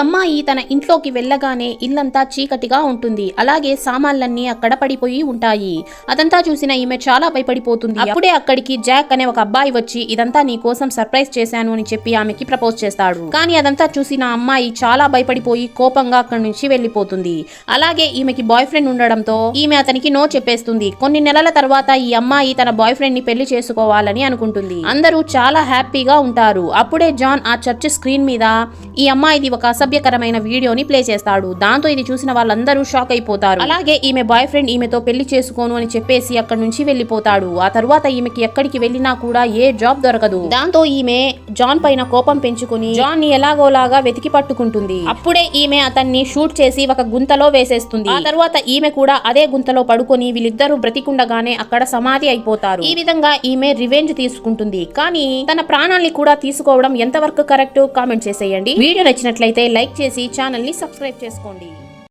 అమ్మాయి తన ఇంట్లోకి వెళ్ళగానే ఇల్లంతా చీకటిగా ఉంటుంది. అలాగే సామాన్లన్నీ అక్కడ పడిపోయి ఉంటాయి. అదంతా చూసిన ఈమె చాలా భయపడిపోతుంది. అప్పుడే అక్కడికి జాక్ అనే ఒక అబ్బాయి వచ్చి ఇదంతా నీ కోసం సర్ప్రైజ్ చేశాను అని చెప్పి ఆమెకి ప్రపోజ్ చేస్తాడు. కానీ అదంతా చూసిన అమ్మాయి చాలా భయపడిపోయి కోపంగా అక్కడి నుంచి వెళ్లిపోతుంది. అలాగే ఈమెకి బాయ్ ఫ్రెండ్ ఉండడంతో ఈమె అతనికి నో చెప్పేస్తుంది. కొన్ని నెలల తర్వాత ఈ అమ్మాయి తన బాయ్ ఫ్రెండ్ ని పెళ్లి చేసుకోవాలని అనుకుంటుంది. అందరూ చాలా హ్యాపీగా ఉంటారు. అప్పుడే జాన్ ఆ చర్చ్ స్క్రీన్ మీద ఈ అమ్మాయిది ఒక అసభ్యకరమైన వీడియోని ప్లే చేస్తాడు. దాంతో ఇది చూసిన వాళ్ళందరూ షాక్ అయిపోతారు. అలాగే ఈమె బాయ్ ఫ్రెండ్ ఈమెతో పెళ్లి చేసుకోను అని చెప్పేసి అక్కడి నుంచి వెళ్లిపోతాడు. ఆ తర్వాత ఈమెకి ఎక్కడికి వెళ్ళినా కూడా ఏ జాబ్ దొరకదు. దాంతో ఈమె జాన్ పైన కోపం పెంచుకుని జాన్ ని ఎలాగోలాగా వెతికి పట్టుకుంటుంది. అప్పుడే ఈమె అతన్ని షూట్ చేసి ఒక గుంతలో వేసేస్తుంది. ఆ తర్వాత ఈమె కూడా అదే గుంతలో పడుకొని వీళ్ళిద్దరూ బ్రతికుండగానే అక్కడ సమాధి అయిపోతారు. ఈ విధంగా ఈమె రివెంజ్ తీసుకుంటుంది. కానీ తన ప్రాణాల్ని కూడా తీసుకోవడం ఎంతవరకు కరెక్ట్ కామెంట్ చేసేయండి. వీడియో నచ్చినట్లయితే లైక్ చేసి ఛానల్ ని సబ్స్క్రైబ్ చేసుకోండి.